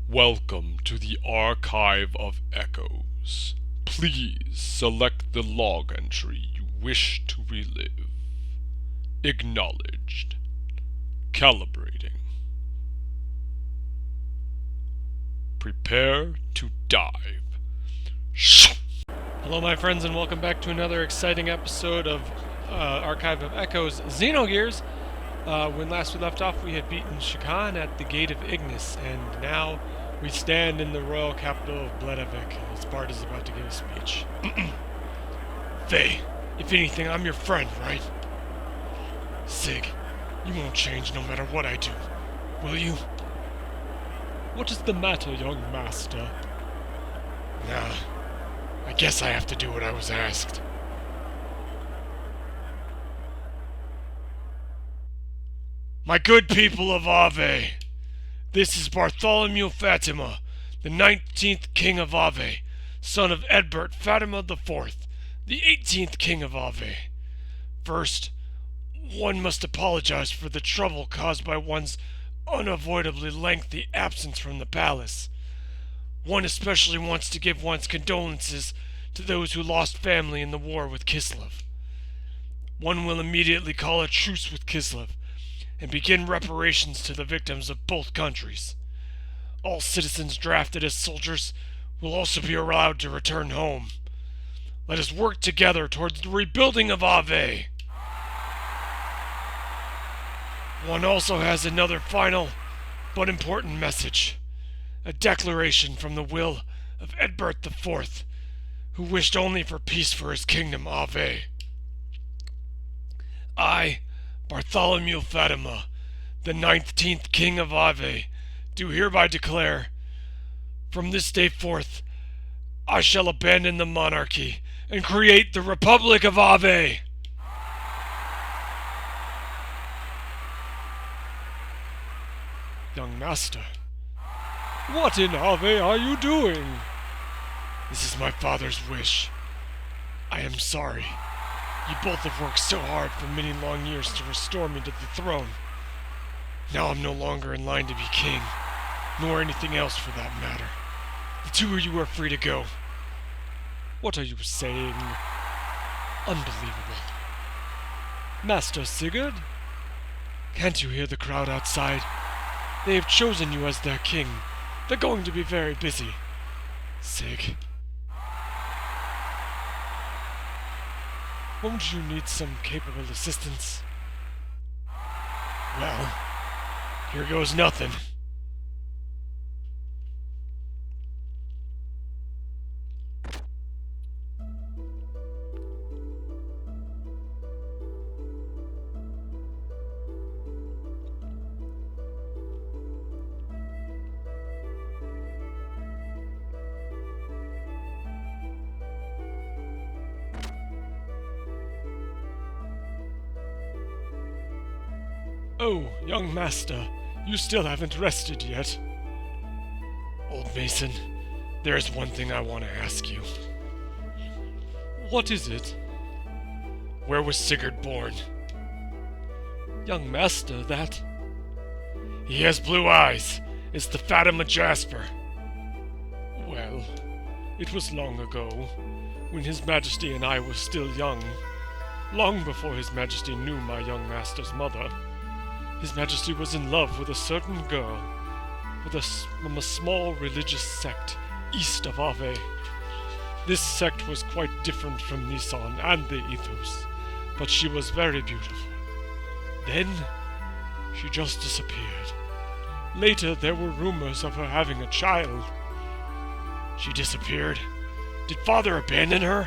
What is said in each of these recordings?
Welcome to the Archive of Echoes. Please select the log entry you wish to relive. Acknowledged. Calibrating. Prepare to dive. Hello, my friends, and welcome back to another exciting episode of Archive of Echoes Xenogears. When last we left off, we had beaten Shakan at the Gate of Ignis, and now we stand in the royal capital of Bledavik as Bart is about to give a speech. Faye, if anything, I'm your friend, right? Sig, you won't change no matter what I do, will you? What is the matter, young master? Nah, I guess I have to do what I was asked. My good people of Ave, this is Bartholomew Fatima, the 19th King of Ave, son of Edbert Fatima IV, the 18th King of Ave. First, one must apologize for the trouble caused by one's unavoidably lengthy absence from the palace. One especially wants to give one's condolences to those who lost family in the war with Kislev. One will immediately call a truce with Kislev and begin reparations to the victims of both countries. All citizens drafted as soldiers will also be allowed to return home. Let us work together towards the rebuilding of Ave. One also has another final but important message. A declaration from the will of Edbert IV, who wished only for peace for his kingdom Ave. I, Bartholomew Fatima, the 19th King of Ave, do hereby declare, from this day forth, I shall abandon the monarchy and create the Republic of Ave. Young master, what in Ave are you doing? This is my father's wish. I am sorry. You both have worked so hard for many long years to restore me to the throne. Now I'm no longer in line to be king, nor anything else for that matter. The two of you are free to go. What are you saying? Unbelievable. Master Sigurd? Can't you hear the crowd outside? They have chosen you as their king. They're going to be very busy. Sig. Won't you need some capable assistance? Well, here goes nothing. Oh, young master, you still haven't rested yet. Old Mason, there is one thing I want to ask you. What is it? Where was Sigurd born? Young master, that... He has blue eyes. It's the Fatima Jasper. Well, it was long ago, when His Majesty and I were still young. Long before His Majesty knew my young master's mother. His Majesty was in love with a certain girl, from a small religious sect east of Ave. This sect was quite different from Nisan and the Ethos, but she was very beautiful. Then, she just disappeared. Later, there were rumors of her having a child. She disappeared. Did Father abandon her?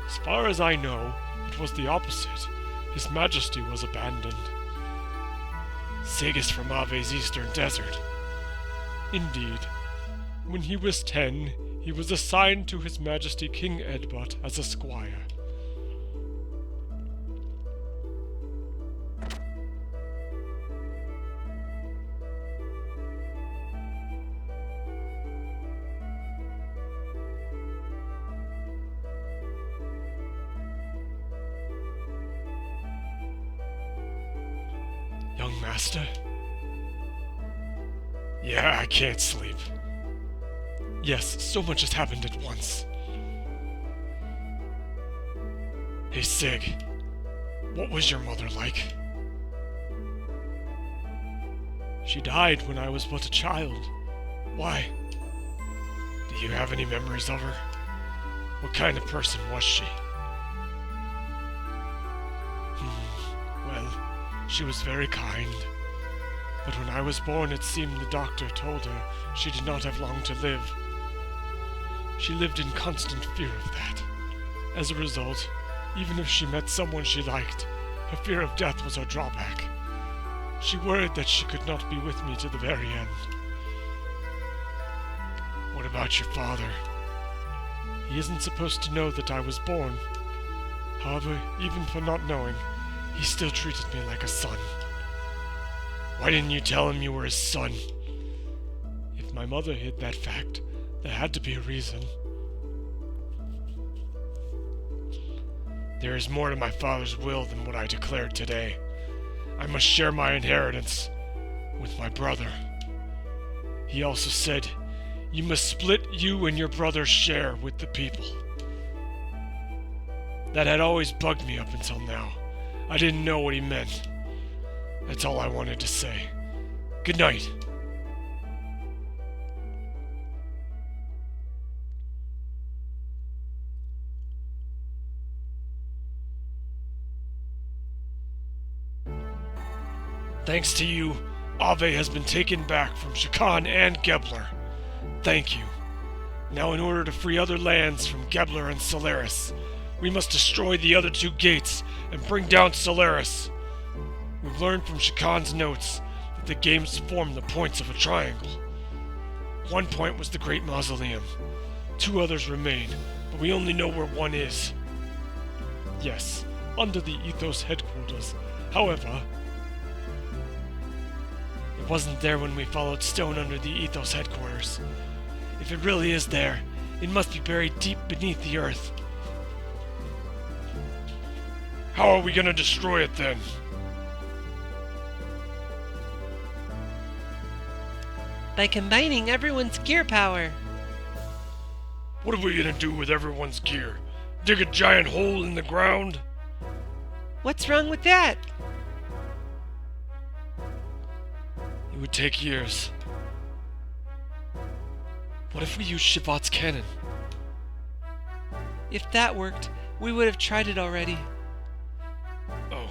As far as I know, it was the opposite. His Majesty was abandoned. Sig is from Ave's eastern desert. Indeed, when he was 10, he was assigned to His Majesty King Edbert as a squire. Young master? Yeah, I can't sleep. Yes, so much has happened at once. Hey, Sig, what was your mother like? She died when I was but a child. Why? Do you have any memories of her? What kind of person was she? Well, she was very kind. But when I was born, it seemed the doctor told her she did not have long to live. She lived in constant fear of that. As a result, even if she met someone she liked, her fear of death was her drawback. She worried that she could not be with me to the very end. What about your father? He isn't supposed to know that I was born. However, even for not knowing, he still treated me like a son. Why didn't you tell him you were his son? If my mother hid that fact, there had to be a reason. There is more to my father's will than what I declared today. I must share my inheritance with my brother. He also said, you must split you and your brother's share with the people. That had always bugged me up until now. I didn't know what he meant. That's all I wanted to say. Good night. Thanks to you, Ave has been taken back from Shakan and Gebler. Thank you. Now in order to free other lands from Gebler and Solaris, we must destroy the other two gates and bring down Solaris. We've learned from Shakan's notes that the games form the points of a triangle. One point was the Great Mausoleum. 2 others remain, but we only know where one is. Yes, under the Ethos headquarters. However, it wasn't there when we followed Stone under the Ethos headquarters. If it really is there, it must be buried deep beneath the earth. How are we gonna destroy it then? By combining everyone's gear power. What are we gonna do with everyone's gear? Dig a giant hole in the ground? What's wrong with that? It would take years. What if we use Shivat's cannon? If that worked, we would have tried it already. Oh.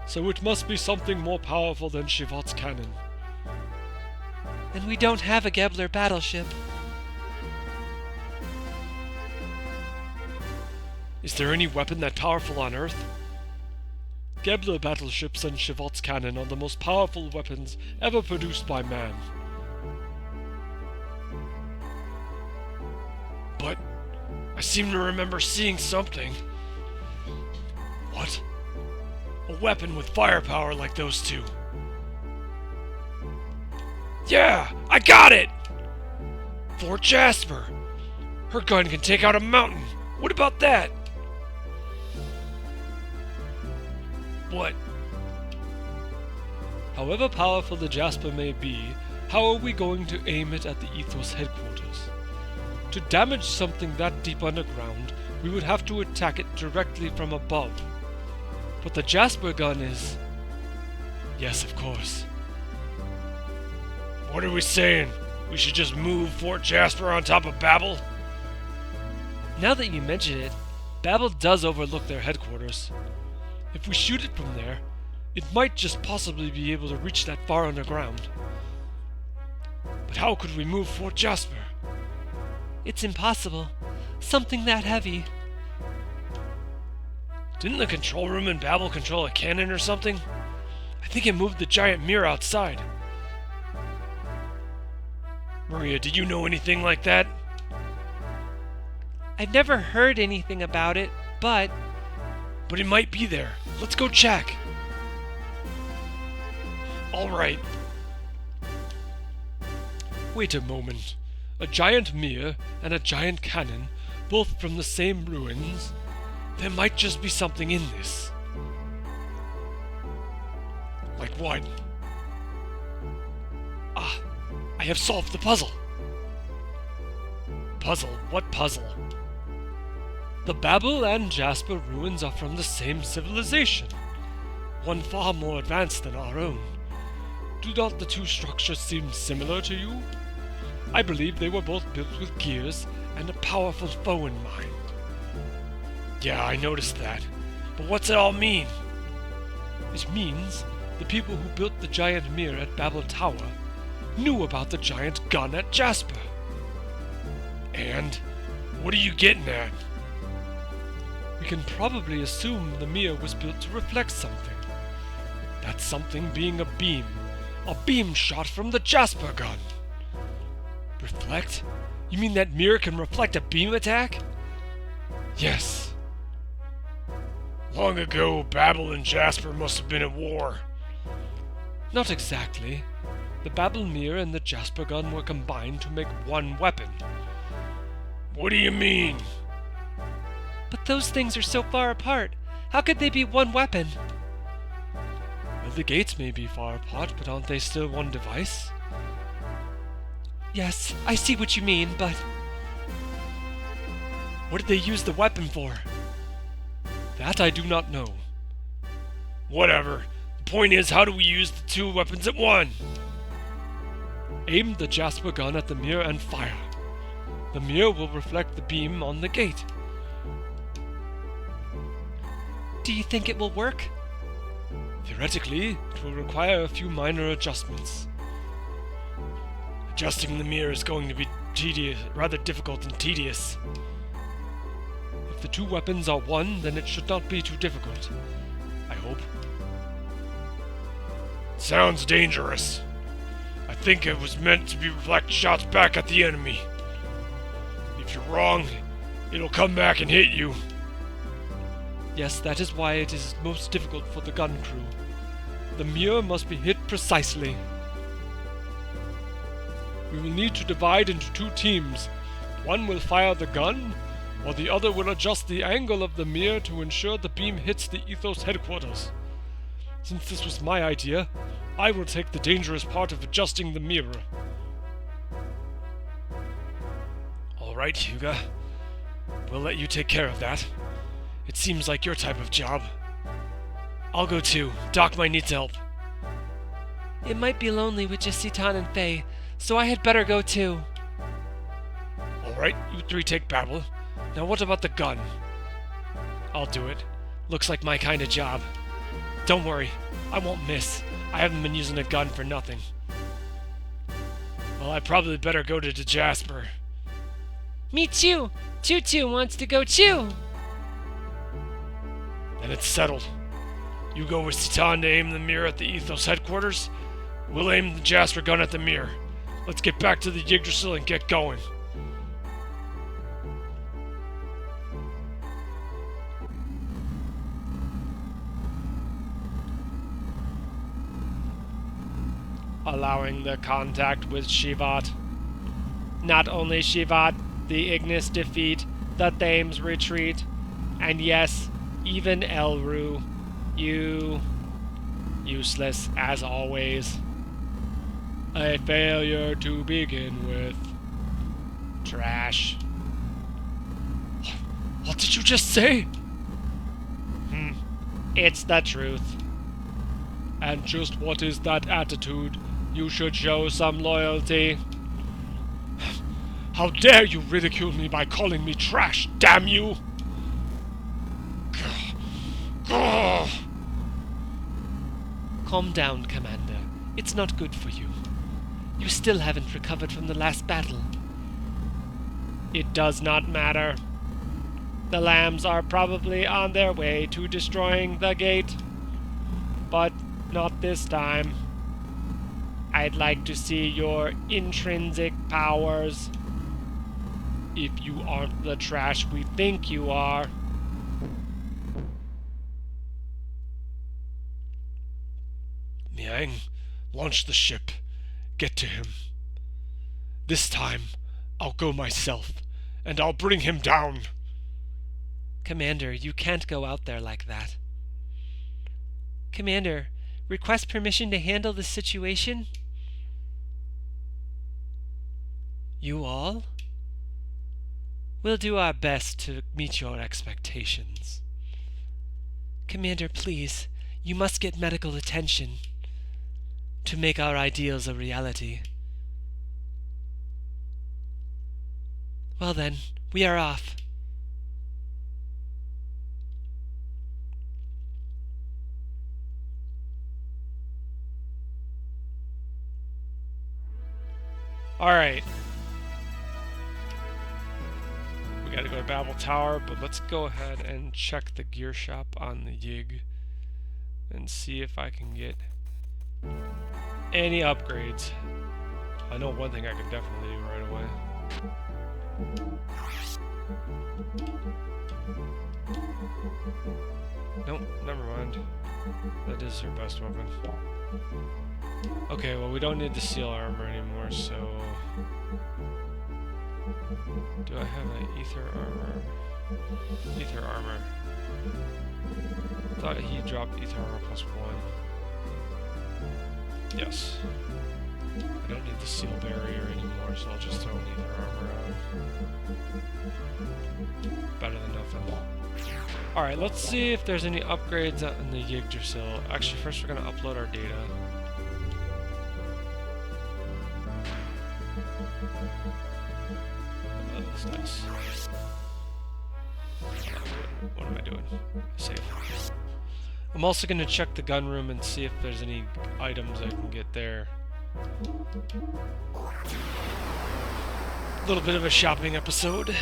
So it must be something more powerful than Shivat's cannon. And we don't have a Gebler battleship. Is there any weapon that powerful on Earth? Gebler battleships and Shivat's cannon are the most powerful weapons ever produced by man. But I seem to remember seeing something. What? A weapon with firepower like those two. Yeah! I got it! Fort Jasper! Her gun can take out a mountain! What about that? What? However powerful the Jasper may be, how are we going to aim it at the Ethos headquarters? To damage something that deep underground, we would have to attack it directly from above. But the Jasper gun is... Yes, of course. What are we saying? We should just move Fort Jasper on top of Babel? Now that you mention it, Babel does overlook their headquarters. If we shoot it from there, it might just possibly be able to reach that far underground. But how could we move Fort Jasper? It's impossible. Something that heavy. Didn't the control room in Babel control a cannon or something? I think it moved the giant mirror outside. Maria, do you know anything like that? I've never heard anything about it, but it might be there. Let's go check. All right. Wait a moment. A giant mirror and a giant cannon, both from the same ruins? There might just be something in this. Like what? Ah, I have solved the puzzle. Puzzle? What puzzle? The Babel and Jasper ruins are from the same civilization, one far more advanced than our own. Do not the two structures seem similar to you? I believe they were both built with gears and a powerful foe in mind. Yeah, I noticed that. But what's it all mean? It means the people who built the giant mirror at Babel Tower knew about the giant gun at Jasper. And what are you getting at? We can probably assume the mirror was built to reflect something. That something being a beam shot from the Jasper gun. Reflect? You mean that mirror can reflect a beam attack? Yes. Long ago, Babel and Jasper must have been at war. Not exactly. The Babel mirror and the Jasper gun were combined to make one weapon. What do you mean? But those things are so far apart. How could they be one weapon? Well, the gates may be far apart, but aren't they still one device? Yes, I see what you mean, but... What did they use the weapon for? That I do not know. Whatever. The point is, how do we use the two weapons at one? Aim the Jasper gun at the mirror and fire. The mirror will reflect the beam on the gate. Do you think it will work? Theoretically, it will require a few minor adjustments. Adjusting the mirror is going to be rather difficult and tedious. If the two weapons are one, then it should not be too difficult. I hope. Sounds dangerous. I think it was meant to be reflect shots back at the enemy. If you're wrong, it'll come back and hit you. Yes, that is why it is most difficult for the gun crew. The mirror must be hit precisely. We will need to divide into two teams. One will fire the gun, while the other will adjust the angle of the mirror to ensure the beam hits the Ethos headquarters. Since this was my idea, I will take the dangerous part of adjusting the mirror. All right, Hyuga. We'll let you take care of that. It seems like your type of job. I'll go too. Doc might need help. It might be lonely with just Citan and Faye, so I had better go too. Alright, you three take Babel. Now what about the gun? I'll do it. Looks like my kind of job. Don't worry, I won't miss. I haven't been using a gun for nothing. Well, I probably better go to Jasper. Me too! Choo-choo wants to go too! Then it's settled. You go with Citan to aim the mirror at the Ethos headquarters. We'll aim the Jasper gun at the mirror. Let's get back to the Yggdrasil and get going. Allowing the contact with Shivat. Not only Shivat, the Ignis defeat, the Thames retreat, and yes, even Elru. You... useless as always. A failure to begin with. Trash. What did you just say? It's the truth. And just what is that attitude? You should show some loyalty. How dare you ridicule me by calling me trash, damn you! Calm down, Commander. It's not good for you. You still haven't recovered from the last battle. It does not matter. The lambs are probably on their way to destroying the gate. But not this time. I'd like to see your intrinsic powers. If you aren't the trash we think you are. Miang, launch the ship. Get to him. This time, I'll go myself, and I'll bring him down. Commander, you can't go out there like that. Commander, request permission to handle the situation? You all? We'll do our best to meet your expectations. Commander, please, you must get medical attention to make our ideals a reality. Well then, we are off. Alright. We gotta go to Babel Tower, but let's go ahead and check the gear shop on the Yig and see if I can get any upgrades. I know one thing I can definitely do right away. Nope, never mind. That is her best weapon. Okay, well we don't need the steel armor anymore, so... Do I have an ether armor? Ether armor. I thought he dropped ether armor +1. Yes. I don't need the steel barrier anymore, so I'll just throw an ether armor on. Better than nothing. Alright, let's see if there's any upgrades on the Yggdrasil. Actually, first we're going to upload our data. Oh, that's nice. What am I doing? Save. I'm also going to check the gun room and see if there's any items I can get there. A little bit of a shopping episode.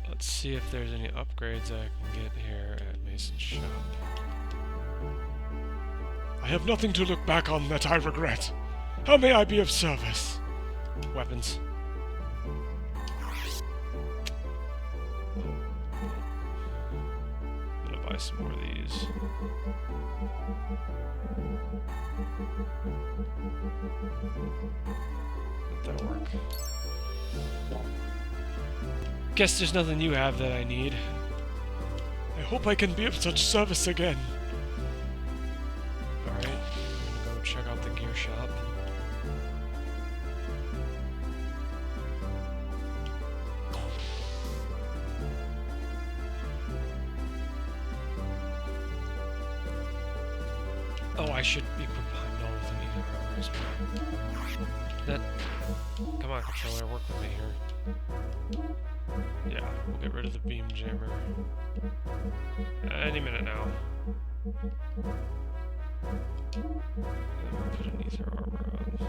Let's see if there's any upgrades I can get here at Mason's shop. I have nothing to look back on that I regret. How may I be of service? Weapons. I'm gonna buy some more of these. That'll work. Guess there's nothing you have that I need. I hope I can be of such service again. Alright, I'm gonna go check out the gear shop. Oh, I should equip Heimdall with an ether armor as well. That... Come on, controller, work with me here. Yeah, we'll get rid of the beam jammer. Any minute now. And we'll put an ether armor on.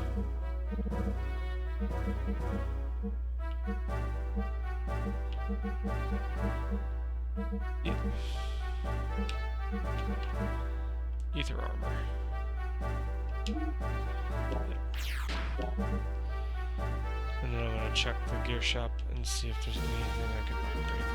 Ether armor. And then I'm gonna check the gear shop and see if there's anything I can upgrade there.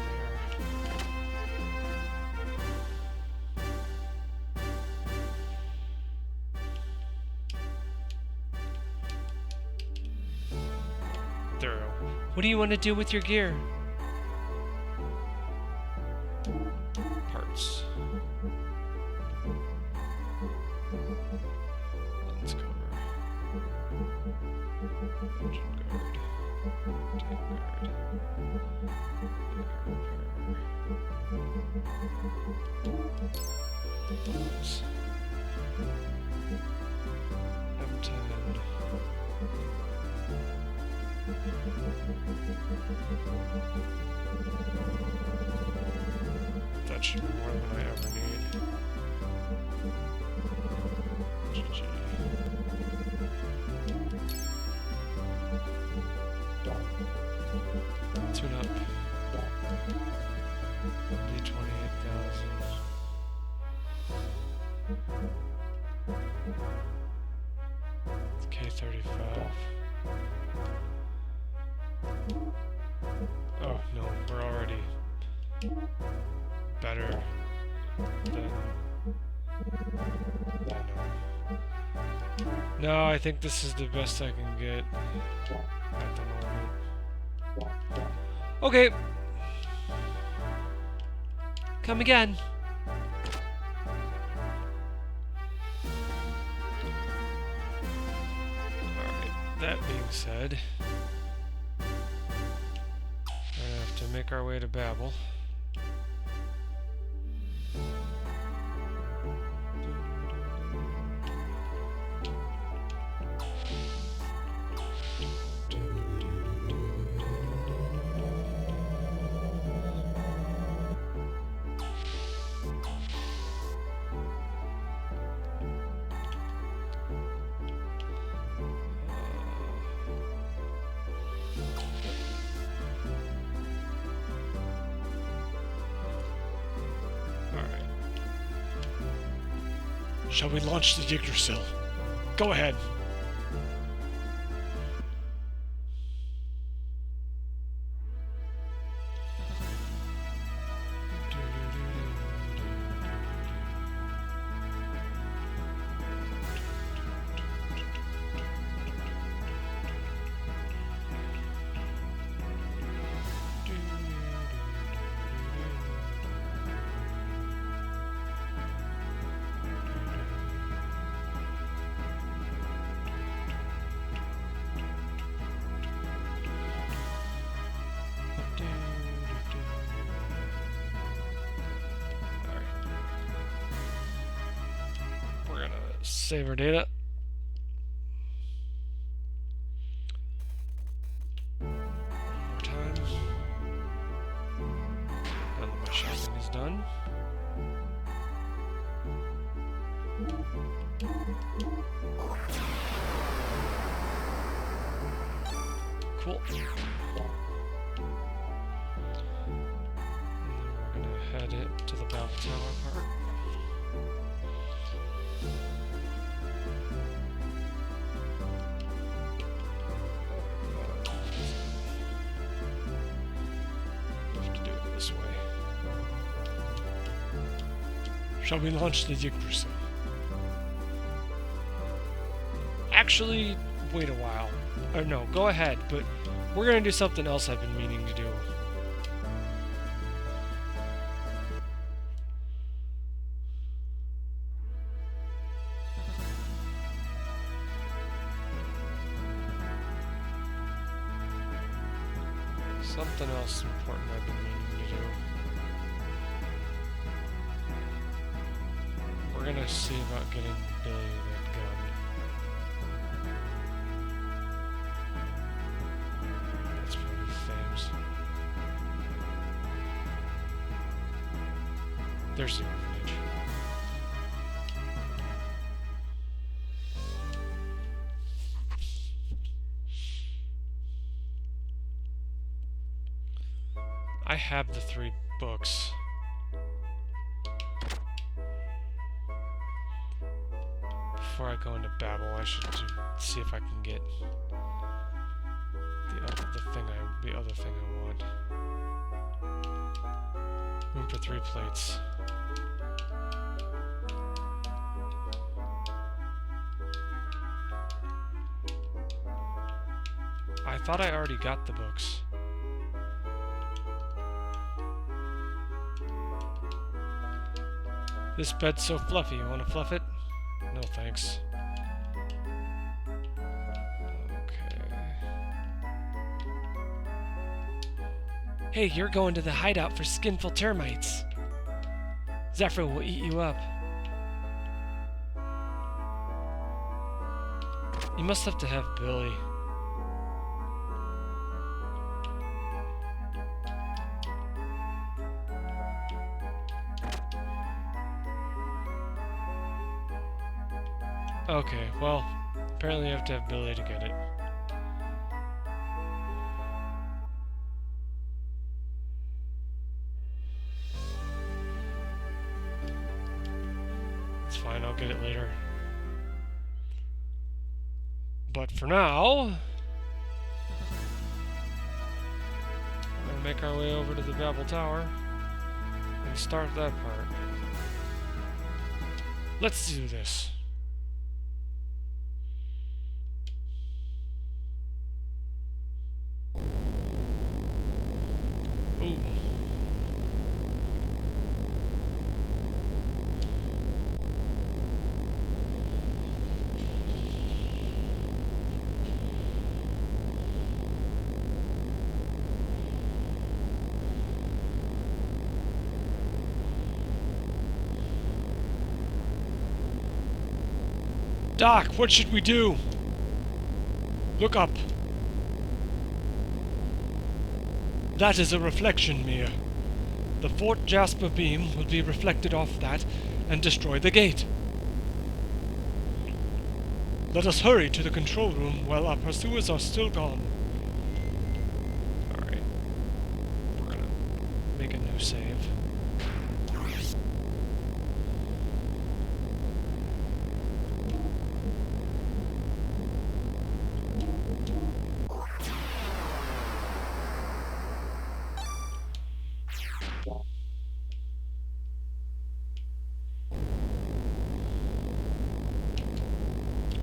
There we go. What do you want to do with your gear? Parts. Lens cover. Engine guard. Tank guard. Buttons. M10. That should be more than I ever need. GG. Tune up. D28,000. K35. better than... No, I think this is the best I can get at the moment. Okay. Come again. Alright, that being said, we're gonna have to make our way to Babel. Shall we launch the Yggdrasil? Go ahead. Save our data. One more time. Now that my shopping is done. Cool. And then we're gonna head it to the Babel Tower part. Shall we launch the Yggdrasil? Actually, wait a while. Or no, go ahead, but we're gonna do something else I've been meaning to do. Something else important I've been meaning to do. We're gonna see about getting Billy that gun. That's probably Thames. There's the orphanage. I have the 3 books. Before I go into Babel, I should see if I can get the other thing I want. Room for 3 plates. I thought I already got the books. This bed's so fluffy, you wanna fluff it? No thanks. Okay. Hey, you're going to the hideout for skinful termites. Zephyr will eat you up. You must have to have Billy. Okay, well, apparently you have to have Billy to get it. It's fine, I'll get it later. But for now, we're gonna make our way over to the Babel Tower can start that part. Let's do this. Ooh. Doc, what should we do? Look up. That is a reflection mirror. The Fort Jasper beam will be reflected off that and destroy the gate. Let us hurry to the control room while our pursuers are still gone. Alright. We're gonna make a new save.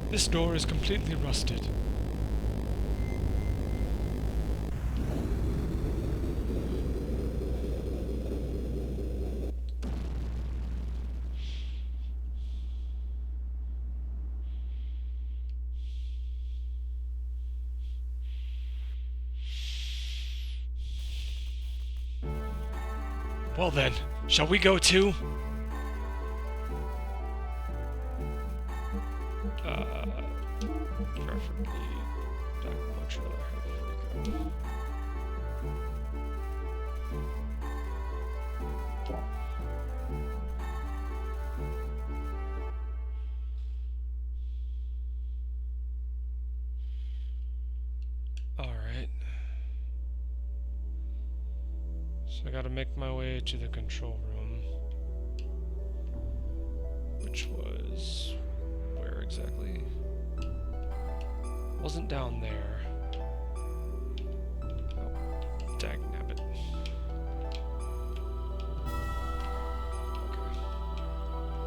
This door is completely rusted. Well then, shall we go too? Preferably, I'd much rather have Rico. Alright. So I gotta make my way to the control room. Which was... where exactly? Wasn't down there. Oh, dagnabbit.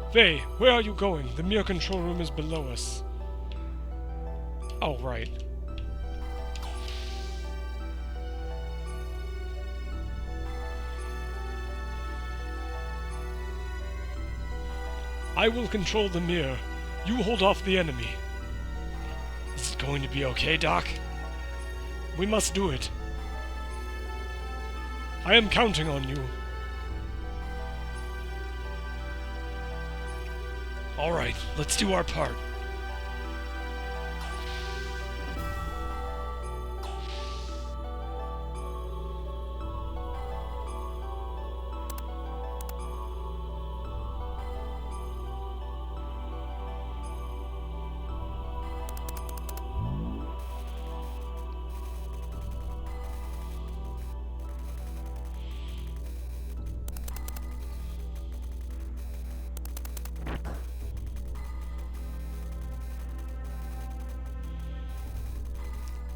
Okay. Vey, where are you going? The mirror control room is below us. Oh, right. I will control the mirror. You hold off the enemy. Is it going to be okay, Doc? We must do it. I am counting on you. Alright, let's do our part.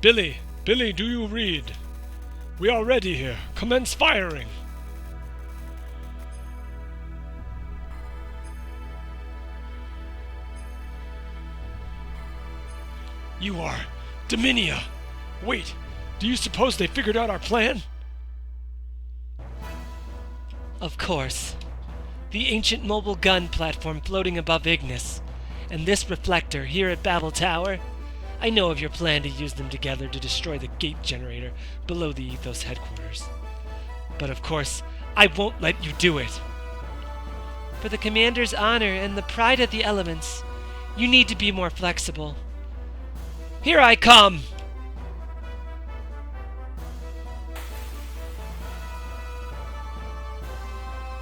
Billy! Billy, do you read? We are ready here. Commence firing! You are... Dominia! Wait! Do you suppose they figured out our plan? Of course. The ancient mobile gun platform floating above Ignis, and this reflector here at Babel Tower. I know of your plan to use them together to destroy the gate generator below the Ethos headquarters. But of course, I won't let you do it. For the Commander's honor and the pride of the elements, you need to be more flexible. Here I come!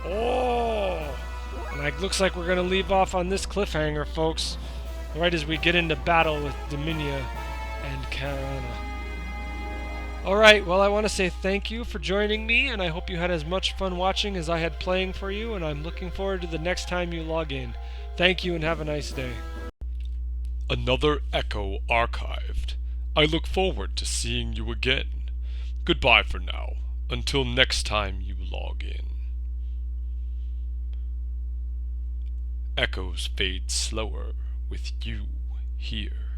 Oh! And it looks like we're gonna leave off on this cliffhanger, folks. Right as we get into battle with Dominia and Karana. Alright, well I want to say thank you for joining me, and I hope you had as much fun watching as I had playing for you, and I'm looking forward to the next time you log in. Thank you and have a nice day. Another Echo archived. I look forward to seeing you again. Goodbye for now, until next time you log in. Echoes fade slower with you here.